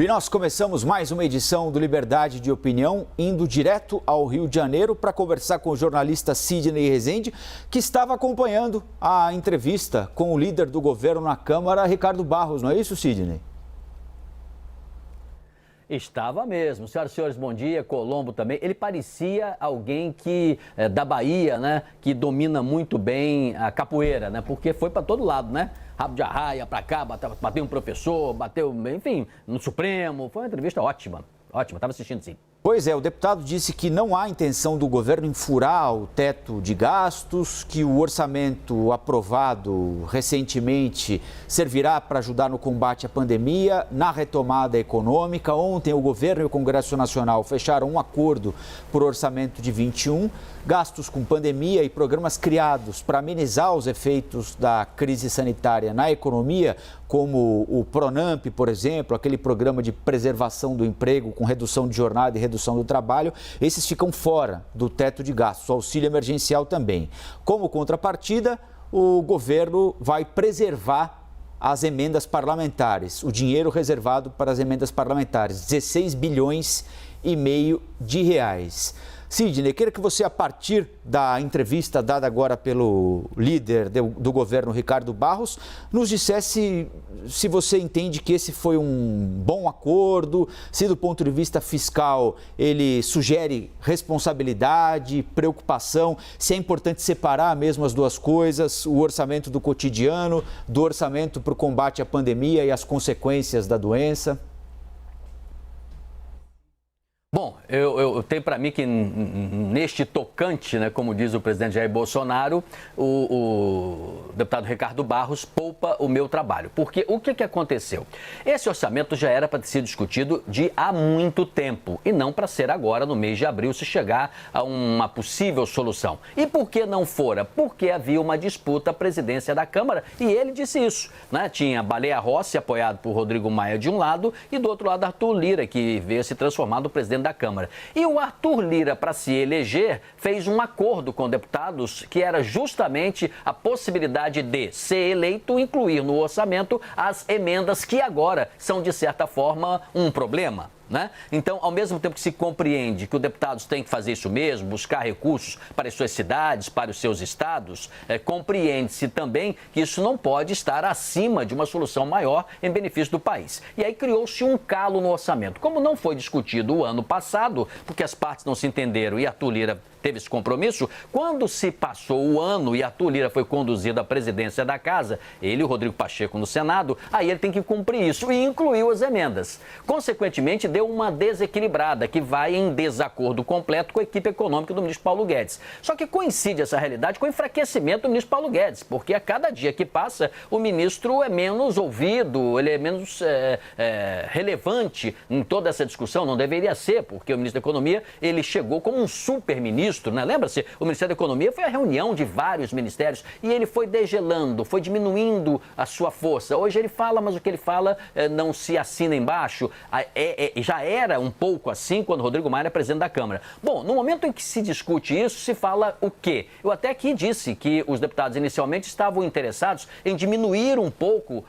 E nós começamos mais uma edição do Liberdade de Opinião, indo direto ao Rio de Janeiro para conversar com o jornalista Sidney Rezende, que estava acompanhando a entrevista com o líder do governo na Câmara, Ricardo Barros. Não é isso, Sidney? Estava mesmo. Senhoras e senhores, bom dia. Colombo também. Ele parecia alguém que da Bahia, né? Que domina muito bem a capoeira, né? Porque foi para todo lado, né? Rabo de arraia, para cá, bateu um professor, bateu, enfim, no Supremo. Foi uma entrevista ótima. Ótima, estava assistindo sim. Pois é, o deputado disse que não há intenção do governo em furar o teto de gastos, que o orçamento aprovado recentemente servirá para ajudar no combate à pandemia, na retomada econômica. Ontem o governo e o Congresso Nacional fecharam um acordo por orçamento de 21, gastos com pandemia e programas criados para amenizar os efeitos da crise sanitária na economia, como o Pronamp, por exemplo, aquele programa de preservação do emprego com redução de jornada e redução do trabalho, esses ficam fora do teto de gastos, o auxílio emergencial também. Como contrapartida, o governo vai preservar as emendas parlamentares, o dinheiro reservado para as emendas parlamentares, 16 bilhões e meio de reais. Sidney, queria que você, a partir da entrevista dada agora pelo líder do governo, Ricardo Barros, nos dissesse se você entende que esse foi um bom acordo, se do ponto de vista fiscal ele sugere responsabilidade, preocupação, se é importante separar mesmo as duas coisas, o orçamento do cotidiano, do orçamento para o combate à pandemia e as consequências da doença. Bom, eu tenho para mim que neste tocante, né, como diz o presidente Jair Bolsonaro, o deputado Ricardo Barros poupa o meu trabalho. Porque o que aconteceu? Esse orçamento já era para ter sido discutido há muito tempo e não para ser agora, no mês de abril, se chegar a uma possível solução. E por que não fora? Porque havia uma disputa à presidência da Câmara e ele disse isso, né? Tinha Baleia Rossi, apoiado por Rodrigo Maia de um lado, e do outro lado Arthur Lira, que veio se transformar no presidente da Câmara. E o Arthur Lira, para se eleger, fez um acordo com deputados que era justamente a possibilidade de ser eleito, incluir no orçamento as emendas que agora são, de certa forma, um problema. Né? Então, ao mesmo tempo que se compreende que os deputados têm que fazer isso mesmo, buscar recursos para as suas cidades, para os seus estados, compreende-se também que isso não pode estar acima de uma solução maior em benefício do país. E aí criou-se um calo no orçamento. Como não foi discutido o ano passado, porque as partes não se entenderam e Arthur Lira teve esse compromisso, quando se passou o ano e Arthur Lira foi conduzido à presidência da casa, ele e o Rodrigo Pacheco no Senado, aí ele tem que cumprir isso e incluiu as emendas. Consequentemente, deu uma desequilibrada que vai em desacordo completo com a equipe econômica do ministro Paulo Guedes. Só que coincide essa realidade com o enfraquecimento do ministro Paulo Guedes, porque a cada dia que passa, o ministro é menos ouvido, ele é menos relevante em toda essa discussão, não deveria ser, porque o ministro da Economia, ele chegou como um super-ministro, né? Lembra-se, o Ministério da Economia foi a reunião de vários ministérios e ele foi degelando, foi diminuindo a sua força. Hoje ele fala, mas o que ele fala não se assina embaixo. Já era um pouco assim quando Rodrigo Maia era presidente da Câmara. Bom, no momento em que se discute isso, se fala o quê? Eu até aqui disse que os deputados inicialmente estavam interessados em diminuir um pouco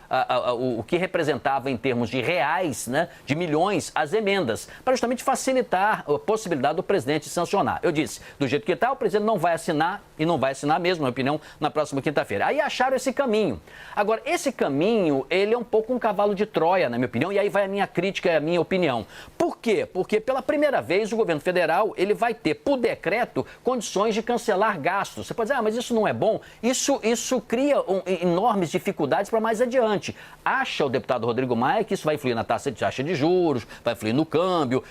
o que representava em termos de reais, né, de milhões, as emendas, para justamente facilitar a possibilidade do presidente sancionar. Eu disse, do jeito que está, o presidente não vai assinar, e não vai assinar mesmo, na minha opinião, na próxima quinta-feira. Aí acharam esse caminho. Agora, esse caminho, ele é um pouco um cavalo de Troia, na minha opinião, e aí vai a minha crítica e a minha opinião. Por quê? Porque pela primeira vez o governo federal, ele vai ter, por decreto, condições de cancelar gastos. Você pode dizer, mas isso não é bom. Isso cria enormes dificuldades para mais adiante. Acha o deputado Rodrigo Maia que isso vai influir na taxa de juros, vai influir no câmbio,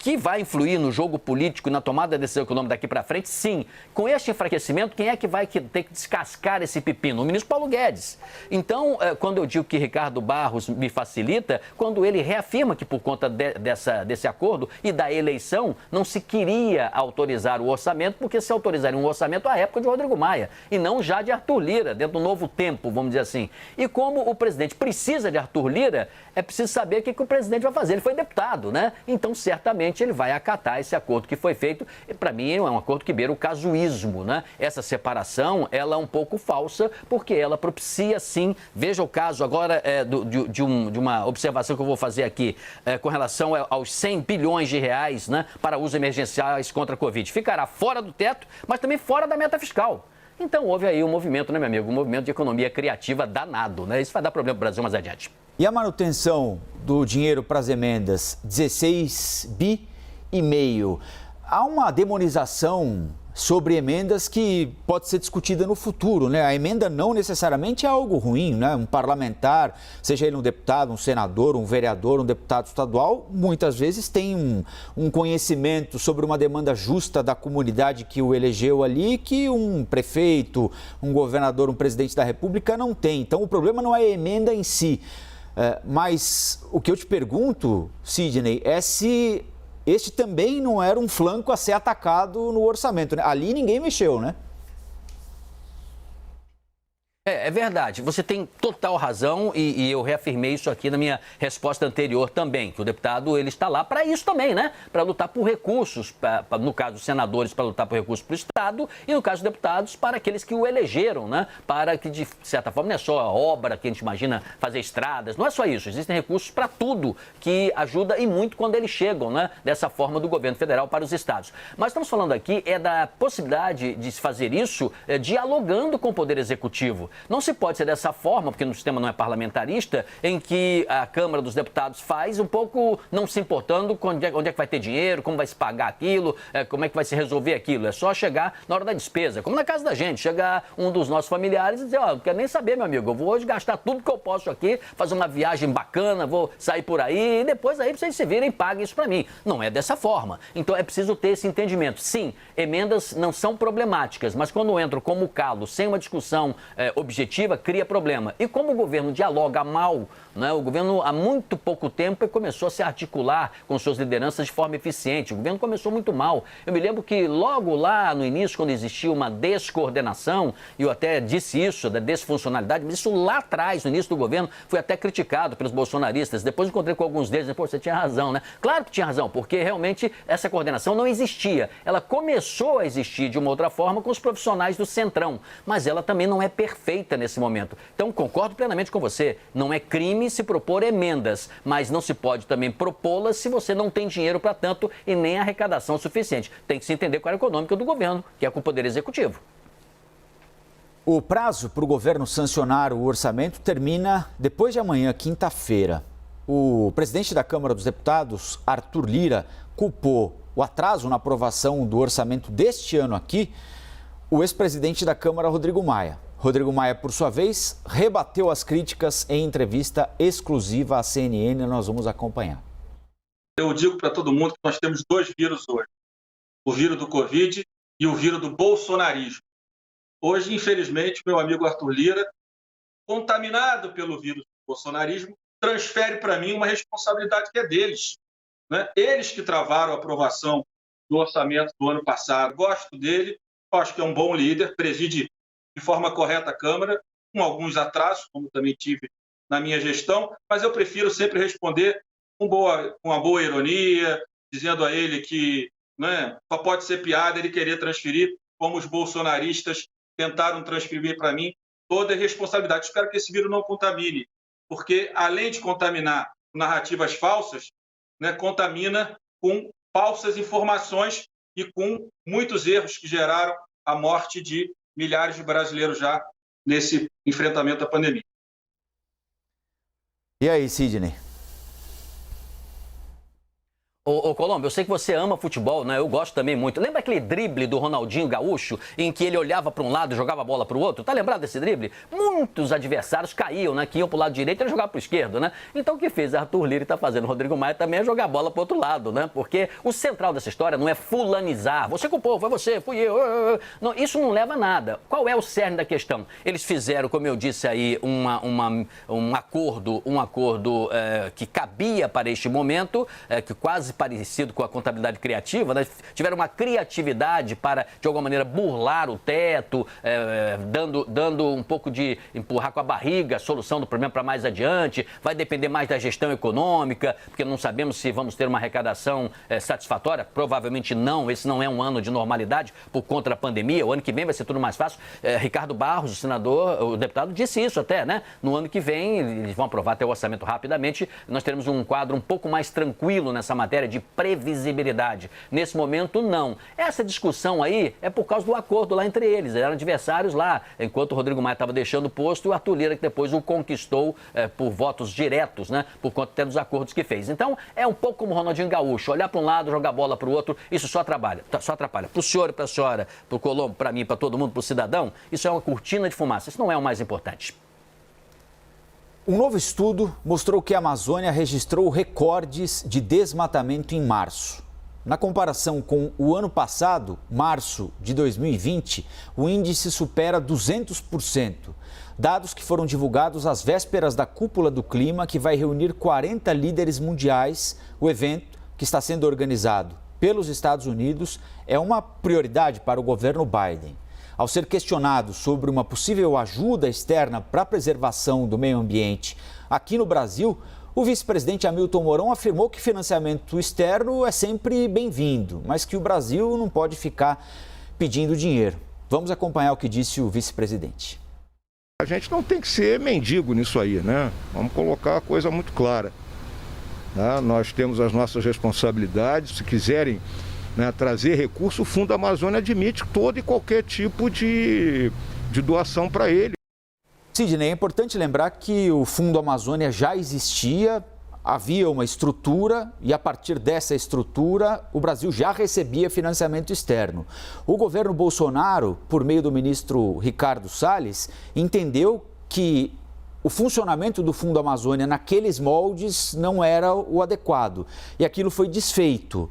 que vai influir no jogo político e na tomada da decisão econômica daqui para frente? Sim. Com este enfraquecimento, quem é que vai ter que descascar esse pepino? O ministro Paulo Guedes. Então, quando eu digo que Ricardo Barros me facilita, quando ele reafirma que por conta desse acordo e da eleição, não se queria autorizar o orçamento, porque se autorizaria um orçamento à época de Rodrigo Maia, e não já de Arthur Lira, dentro do novo tempo, vamos dizer assim. E como o presidente precisa de Arthur Lira, é preciso saber o que o presidente vai fazer. Ele foi deputado, né? Então, certamente, provavelmente ele vai acatar esse acordo que foi feito. E para mim é um acordo que beira o casuísmo, né? Essa separação, ela é um pouco falsa, porque ela propicia sim, veja o caso agora de uma observação que eu vou fazer aqui com relação aos 100 bilhões de reais, né, para uso emergenciais contra a Covid. Ficará fora do teto, mas também fora da meta fiscal. Então houve aí um movimento, né, meu amigo? Um movimento de economia criativa danado, né? Isso vai dar problema para o Brasil mais adiante. E a manutenção do dinheiro para as emendas, 16 bi e meio. Há uma demonização sobre emendas que pode ser discutida no futuro, né? A emenda não necessariamente é algo ruim, né? Um parlamentar, seja ele um deputado, um senador, um vereador, um deputado estadual, muitas vezes tem um conhecimento sobre uma demanda justa da comunidade que o elegeu ali, que um prefeito, um governador, um presidente da República não tem. Então, o problema não é a emenda em si. Mas o que eu te pergunto, Sidney, é se este também não era um flanco a ser atacado no orçamento, né? Ali ninguém mexeu, né? É verdade, você tem total razão e eu reafirmei isso aqui na minha resposta anterior também, que o deputado ele está lá para isso também, né? Para lutar por recursos, no caso dos senadores para lutar por recursos para o Estado e no caso dos deputados para aqueles que o elegeram, né? Para que de certa forma não é só a obra que a gente imagina fazer estradas, não é só isso, existem recursos para tudo que ajuda e muito quando eles chegam, né? Dessa forma do governo federal para os estados. Mas estamos falando aqui da possibilidade de se fazer isso dialogando com o Poder Executivo. Não se pode ser dessa forma, porque no sistema não é parlamentarista, em que a Câmara dos Deputados faz um pouco não se importando com onde é que vai ter dinheiro, como vai se pagar aquilo, como é que vai se resolver aquilo. É só chegar na hora da despesa, como na casa da gente, chegar um dos nossos familiares e dizer, não quero nem saber, meu amigo, eu vou hoje gastar tudo que eu posso aqui, fazer uma viagem bacana, vou sair por aí e depois aí vocês se virem e paguem isso para mim. Não é dessa forma. Então é preciso ter esse entendimento. Sim, emendas não são problemáticas, mas quando entram como calo, sem uma discussão objetiva, cria problema. E como o governo dialoga mal, né, o governo há muito pouco tempo começou a se articular com suas lideranças de forma eficiente. O governo começou muito mal. Eu me lembro que logo lá no início, quando existia uma descoordenação, e eu até disse isso, da desfuncionalidade, mas isso lá atrás, no início do governo, foi até criticado pelos bolsonaristas. Depois encontrei com alguns deles e pô, você tinha razão, né? Claro que tinha razão, porque realmente essa coordenação não existia. Ela começou a existir de uma outra forma com os profissionais do Centrão, mas ela também não é perfeita nesse momento. Então, concordo plenamente com você. Não é crime se propor emendas, mas não se pode também propô-las se você não tem dinheiro para tanto e nem arrecadação suficiente. Tem que se entender com a área econômica do governo, que é com o Poder Executivo. O prazo para o governo sancionar o orçamento termina depois de amanhã, quinta-feira. O presidente da Câmara dos Deputados, Arthur Lira, culpou o atraso na aprovação do orçamento deste ano aqui, o ex-presidente da Câmara, Rodrigo Maia. Rodrigo Maia, por sua vez, rebateu as críticas em entrevista exclusiva à CNN. Nós vamos acompanhar. Eu digo para todo mundo que nós temos dois vírus hoje. O vírus do Covid e o vírus do bolsonarismo. Hoje, infelizmente, meu amigo Arthur Lira, contaminado pelo vírus do bolsonarismo, transfere para mim uma responsabilidade que é deles, né? Eles que travaram a aprovação do orçamento do ano passado. Gosto dele, acho que é um bom líder, preside de forma correta a Câmara, com alguns atrasos, como também tive na minha gestão, mas eu prefiro sempre responder com uma boa ironia, dizendo a ele que, né, só pode ser piada ele querer transferir, como os bolsonaristas tentaram transferir para mim toda a responsabilidade. Espero que esse vírus não contamine, porque além de contaminar narrativas falsas, né, contamina com falsas informações e com muitos erros que geraram a morte de milhares de brasileiros já nesse enfrentamento à pandemia. E aí, Sidney? Ô Colombo, eu sei que você ama futebol, né? Eu gosto também muito. Lembra aquele drible do Ronaldinho Gaúcho, em que ele olhava para um lado e jogava a bola para o outro? Tá lembrado desse drible? Muitos adversários caíam, né? Que iam para o lado direito e ele jogava para o esquerdo, né? Então o que fez Arthur Lira e está fazendo o Rodrigo Maia também é jogar a bola para o outro lado, né? Porque o central dessa história não é fulanizar. Você culpou, foi você, fui eu. Não, isso não leva a nada. Qual é o cerne da questão? Eles fizeram, como eu disse aí, um acordo que cabia para este momento, que quase parecido com a contabilidade criativa, né? Tiveram uma criatividade para, de alguma maneira, burlar o teto, dando um pouco de empurrar com a barriga a solução do problema para mais adiante. Vai depender mais da gestão econômica, porque não sabemos se vamos ter uma arrecadação satisfatória. Provavelmente não. Esse não é um ano de normalidade por conta da pandemia. O ano que vem vai ser tudo mais fácil. Ricardo Barros, o senador, o deputado, disse isso até, né? No ano que vem, eles vão aprovar até o orçamento rapidamente. Nós teremos um quadro um pouco mais tranquilo nessa matéria de previsibilidade. Nesse momento, não. Essa discussão aí é por causa do acordo lá entre eles. Eram adversários lá, enquanto o Rodrigo Maia estava deixando o posto e o Arthur Lira, que depois o conquistou por votos diretos, né? Por conta até dos acordos que fez. Então, é um pouco como o Ronaldinho Gaúcho, olhar para um lado, jogar bola para o outro, isso só atrapalha. Para o senhor e para a senhora, para o Colombo, para mim, para todo mundo, para o cidadão, isso é uma cortina de fumaça. Isso não é o mais importante. Um novo estudo mostrou que a Amazônia registrou recordes de desmatamento em março. Na comparação com o ano passado, março de 2020, o índice supera 200%. Dados que foram divulgados às vésperas da Cúpula do Clima, que vai reunir 40 líderes mundiais. O evento, que está sendo organizado pelos Estados Unidos, é uma prioridade para o governo Biden. Ao ser questionado sobre uma possível ajuda externa para a preservação do meio ambiente aqui no Brasil, o vice-presidente Hamilton Mourão afirmou que financiamento externo é sempre bem-vindo, mas que o Brasil não pode ficar pedindo dinheiro. Vamos acompanhar o que disse o vice-presidente. A gente não tem que ser mendigo nisso aí, né? Vamos colocar a coisa muito clara. Nós temos as nossas responsabilidades. Se quiserem, né, trazer recurso, o Fundo Amazônia admite todo e qualquer tipo de doação para ele. Sidney, é importante lembrar que o Fundo Amazônia já existia, havia uma estrutura e a partir dessa estrutura o Brasil já recebia financiamento externo. O governo Bolsonaro, por meio do ministro Ricardo Salles, entendeu que o funcionamento do Fundo Amazônia naqueles moldes não era o adequado e aquilo foi desfeito.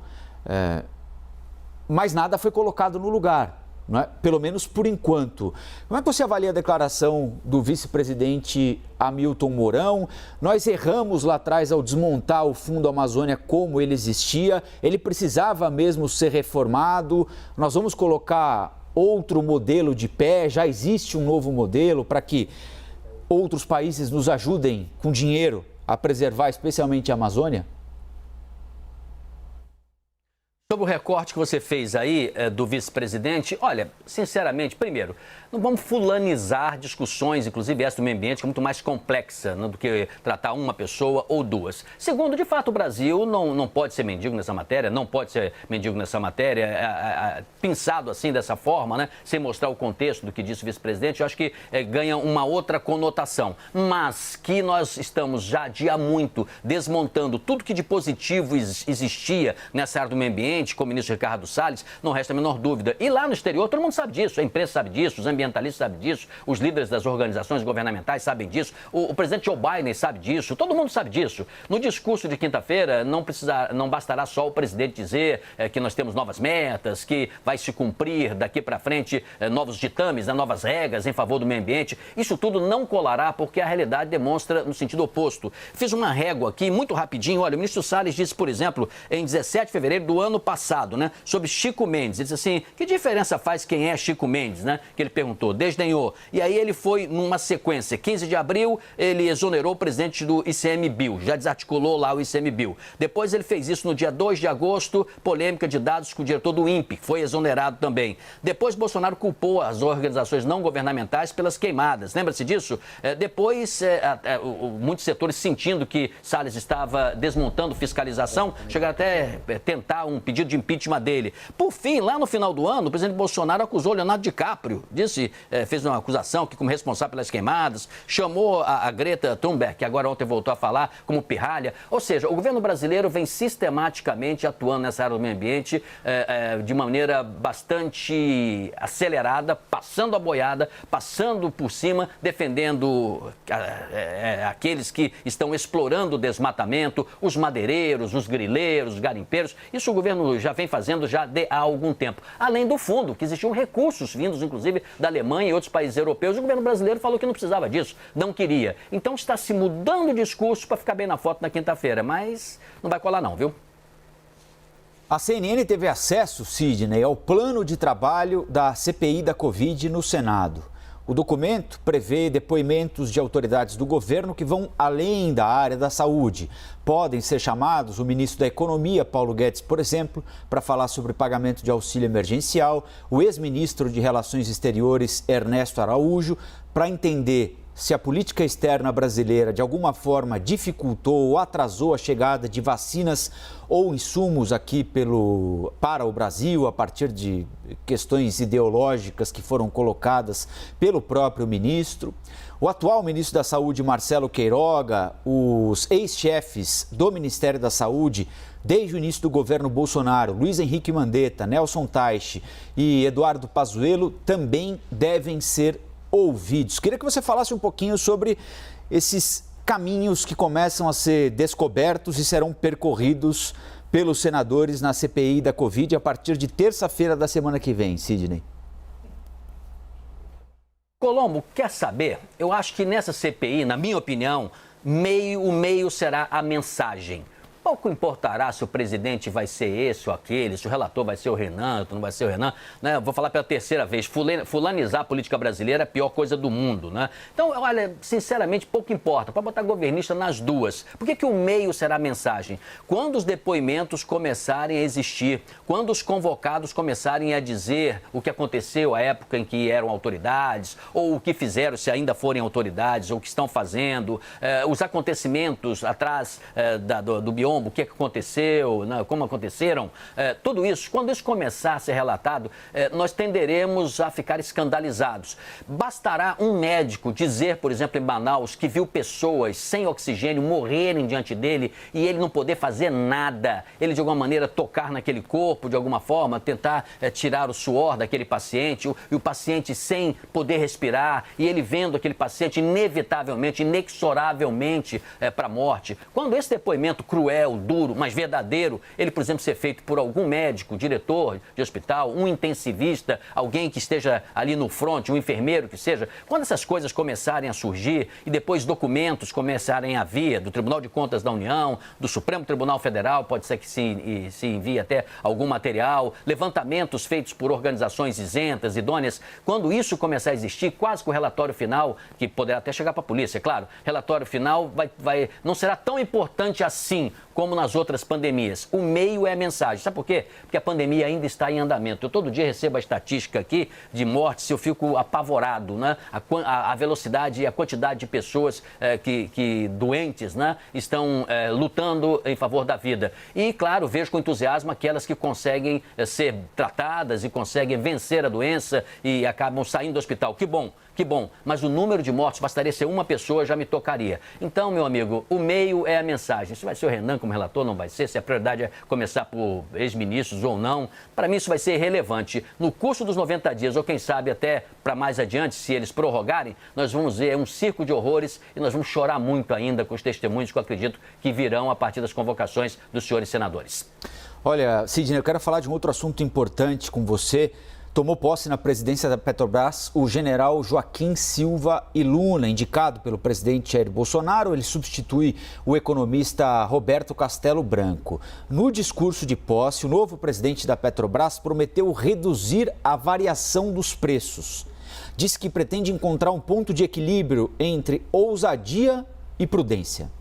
Mas nada foi colocado no lugar, não é? Pelo menos por enquanto. Como é que você avalia a declaração do vice-presidente Hamilton Mourão? Nós erramos lá atrás ao desmontar o Fundo Amazônia como ele existia, ele precisava mesmo ser reformado, nós vamos colocar outro modelo de pé, já existe um novo modelo para que outros países nos ajudem com dinheiro a preservar especialmente a Amazônia? Sobre o recorte que você fez aí do vice-presidente, olha, sinceramente, primeiro, não vamos fulanizar discussões, inclusive essa do meio ambiente, que é muito mais complexa, né, do que tratar uma pessoa ou duas. Segundo, de fato, o Brasil não pode ser mendigo nessa matéria, pensado assim, dessa forma, né, sem mostrar o contexto do que disse o vice-presidente, eu acho que ganha uma outra conotação. Mas que nós estamos já há muito desmontando tudo que de positivo existia nessa área do meio ambiente, com o ministro Ricardo Salles, não resta a menor dúvida. E lá no exterior, todo mundo sabe disso, a imprensa sabe disso, os ambientalistas sabem disso, os líderes das organizações governamentais sabem disso, o presidente Joe Biden sabe disso, todo mundo sabe disso. No discurso de quinta-feira, não bastará só o presidente dizer que nós temos novas metas, que vai se cumprir daqui para frente novos ditames, novas regras em favor do meio ambiente. Isso tudo não colará porque a realidade demonstra no sentido oposto. Fiz uma régua aqui, muito rapidinho. Olha, o ministro Salles disse, por exemplo, em 17 de fevereiro do ano passado, né, sobre Chico Mendes. Ele disse assim, que diferença faz quem é Chico Mendes, né? Que ele perguntou, desdenhou. E aí ele foi numa sequência. 15 de abril, ele exonerou o presidente do ICMBio, já desarticulou lá o ICMBio. Depois ele fez isso no dia 2 de agosto, polêmica de dados com o diretor do INPE, que foi exonerado também. Depois Bolsonaro culpou as organizações não governamentais pelas queimadas. Lembra-se disso? Depois, muitos setores sentindo que Salles estava desmontando fiscalização, chegaram até tentar um pedido de impeachment dele. Por fim, lá no final do ano, o presidente Bolsonaro acusou Leonardo DiCaprio, fez uma acusação que como responsável pelas queimadas, chamou a Greta Thunberg, que agora ontem voltou a falar, como pirralha. Ou seja, o governo brasileiro vem sistematicamente atuando nessa área do meio ambiente de maneira bastante acelerada, passando a boiada, passando por cima, defendendo aqueles que estão explorando o desmatamento, os madeireiros, os grileiros, os garimpeiros. Isso o governo já vem fazendo há algum tempo. Além do fundo, que existiam recursos vindos, inclusive, da Alemanha e outros países europeus. O governo brasileiro falou que não precisava disso, não queria. Então está se mudando o discurso para ficar bem na foto na quinta-feira, mas não vai colar não, viu? A CNN teve acesso, Sidney, ao plano de trabalho da CPI da Covid no Senado. O documento prevê depoimentos de autoridades do governo que vão além da área da saúde. Podem ser chamados o ministro da Economia, Paulo Guedes, por exemplo, para falar sobre pagamento de auxílio emergencial, o ex-ministro de Relações Exteriores, Ernesto Araújo, para entender se a política externa brasileira de alguma forma dificultou ou atrasou a chegada de vacinas ou insumos aqui para o Brasil a partir de questões ideológicas que foram colocadas pelo próprio ministro. O atual ministro da Saúde, Marcelo Queiroga, os ex-chefes do Ministério da Saúde, desde o início do governo Bolsonaro, Luiz Henrique Mandetta, Nelson Teich e Eduardo Pazuello, também devem ser ouvidos. Queria que você falasse um pouquinho sobre esses caminhos que começam a ser descobertos e serão percorridos pelos senadores na CPI da Covid a partir de terça-feira da semana que vem, Sidney. Colombo, quer saber? Eu acho que nessa CPI, na minha opinião, o meio será a mensagem. Pouco importará se o presidente vai ser esse ou aquele, se o relator vai ser o Renan, se não vai ser o Renan, né? Vou falar pela terceira vez, fulanizar a política brasileira é a pior coisa do mundo, né? Então, olha, sinceramente, pouco importa, para botar governista nas duas. Por que o meio será a mensagem? Quando os depoimentos começarem a existir, quando os convocados começarem a dizer o que aconteceu à época em que eram autoridades, ou o que fizeram se ainda forem autoridades, ou o que estão fazendo, os acontecimentos atrás do bioma, o que aconteceu, né, como aconteceram, tudo isso, quando isso começar a ser relatado, nós tenderemos a ficar escandalizados. Bastará um médico dizer, por exemplo, em Manaus, que viu pessoas sem oxigênio morrerem diante dele e ele não poder fazer nada. Ele, de alguma maneira, tocar naquele corpo, de alguma forma, tentar tirar o suor daquele paciente, e o paciente sem poder respirar, e ele vendo aquele paciente inevitavelmente, inexoravelmente para a morte. Quando esse depoimento cruel, duro, mas verdadeiro, ele, por exemplo, ser feito por algum médico, diretor de hospital, um intensivista, alguém que esteja ali no front, um enfermeiro que seja, quando essas coisas começarem a surgir e depois documentos começarem a vir do Tribunal de Contas da União, do Supremo Tribunal Federal, pode ser que se envie até algum material, levantamentos feitos por organizações isentas, idôneas, quando isso começar a existir, quase que o relatório final, que poderá até chegar para a polícia, é claro, relatório final não será tão importante assim como nas outras pandemias. O meio é a mensagem. Sabe por quê? Porque a pandemia ainda está em andamento. Eu todo dia recebo a estatística aqui de mortes e eu fico apavorado, né? A velocidade e a quantidade de pessoas que doentes, né, estão lutando em favor da vida. E, claro, vejo com entusiasmo aquelas que conseguem ser tratadas e conseguem vencer a doença e acabam saindo do hospital. Que bom. Que bom, mas o número de mortos, bastaria ser uma pessoa, já me tocaria. Então, meu amigo, o meio é a mensagem. Se vai ser o Renan como relator, não vai ser. Se a prioridade é começar por ex-ministros ou não, para mim isso vai ser irrelevante. No curso dos 90 dias, ou quem sabe até para mais adiante, se eles prorrogarem, nós vamos ver um circo de horrores e nós vamos chorar muito ainda com os testemunhos que eu acredito que virão a partir das convocações dos senhores senadores. Olha, Sidney, eu quero falar de um outro assunto importante com você. Tomou posse na presidência da Petrobras o general Joaquim Silva e Luna, indicado pelo presidente Jair Bolsonaro. Ele substitui o economista Roberto Castelo Branco. No discurso de posse, o novo presidente da Petrobras prometeu reduzir a variação dos preços. Disse que pretende encontrar um ponto de equilíbrio entre ousadia e prudência.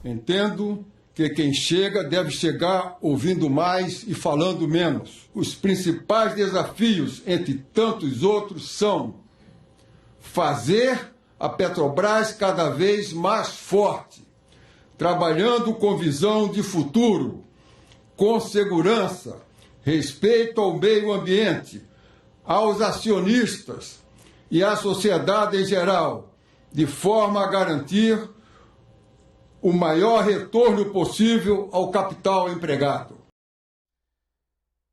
Entendo que quem chega deve chegar ouvindo mais e falando menos. Os principais desafios, entre tantos outros, são fazer a Petrobras cada vez mais forte, trabalhando com visão de futuro, com segurança, respeito ao meio ambiente, aos acionistas e à sociedade em geral, de forma a garantir o maior retorno possível ao capital empregado.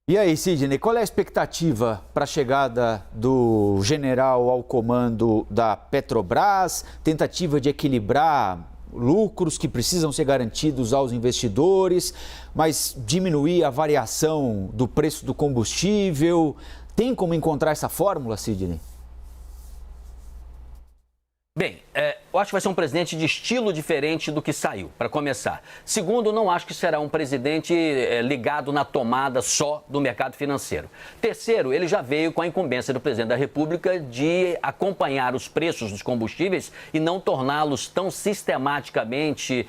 E aí, Sidney, qual é a expectativa para a chegada do general ao comando da Petrobras? Tentativa de equilibrar lucros que precisam ser garantidos aos investidores, mas diminuir a variação do preço do combustível. Tem como encontrar essa fórmula, Sidney? Bem, Eu acho que vai ser um presidente de estilo diferente do que saiu, para começar. Segundo, não acho que será um presidente ligado na tomada só do mercado financeiro. Terceiro, ele já veio com a incumbência do presidente da República de acompanhar os preços dos combustíveis e não torná-los tão sistematicamente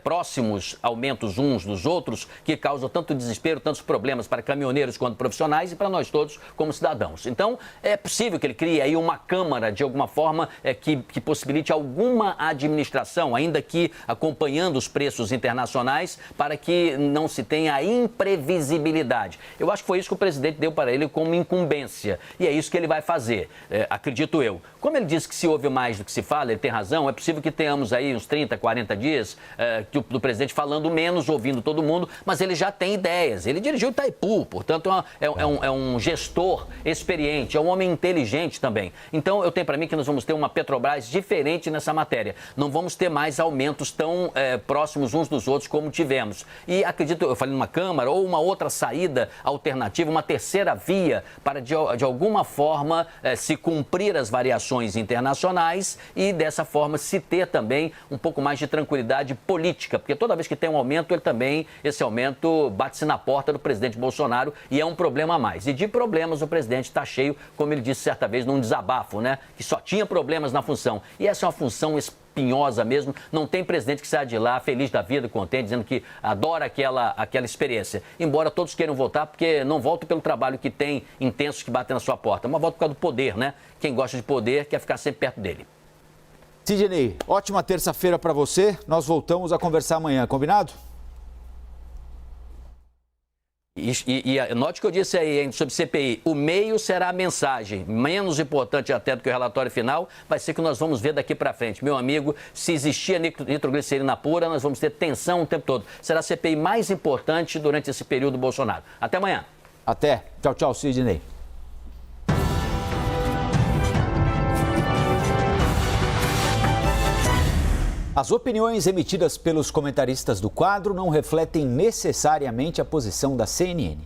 próximos, aumentos uns dos outros, que causam tanto desespero, tantos problemas para caminhoneiros quanto profissionais e para nós todos como cidadãos. Então, é possível que ele crie aí uma Câmara, de alguma forma, que possibilite alguma administração, ainda que acompanhando os preços internacionais, para que não se tenha a imprevisibilidade. Eu acho que foi isso que o presidente deu para ele como incumbência. E é isso que ele vai fazer, acredito eu. Como ele disse que se ouve mais do que se fala, ele tem razão, é possível que tenhamos aí uns 30, 40 dias do presidente falando menos, ouvindo todo mundo, mas ele já tem ideias. Ele dirigiu Itaipu, portanto, é um gestor experiente, é um homem inteligente também. Então, eu tenho para mim que nós vamos ter uma Petrobras diferente nessa matéria. Não vamos ter mais aumentos tão próximos uns dos outros como tivemos. E acredito, eu falei numa Câmara, ou uma outra saída alternativa, uma terceira via para, de alguma forma, se cumprir as variações internacionais e, dessa forma, se ter também um pouco mais de tranquilidade política. Porque toda vez que tem um aumento, esse aumento bate-se na porta do presidente Bolsonaro e é um problema a mais. E de problemas o presidente está cheio, como ele disse certa vez num desabafo, né? Que só tinha problemas na função. E essa é uma função espinhosa mesmo. Não tem presidente que saia de lá feliz da vida, contente, dizendo que adora aquela experiência. Embora todos queiram voltar, porque não voltam pelo trabalho que tem, intensos, que batem na sua porta. Mas volta por causa do poder, né? Quem gosta de poder quer ficar sempre perto dele. Sidney, ótima terça-feira para você. Nós voltamos a conversar amanhã, combinado? E note que eu disse aí, hein, sobre CPI, o meio será a mensagem, menos importante até do que o relatório final, vai ser que nós vamos ver daqui para frente. Meu amigo, se existia nitroglicerina pura, nós vamos ter tensão o tempo todo. Será a CPI mais importante durante esse período Bolsonaro. Até amanhã. Até. Tchau, tchau, Sidney. As opiniões emitidas pelos comentaristas do quadro não refletem necessariamente a posição da CNN.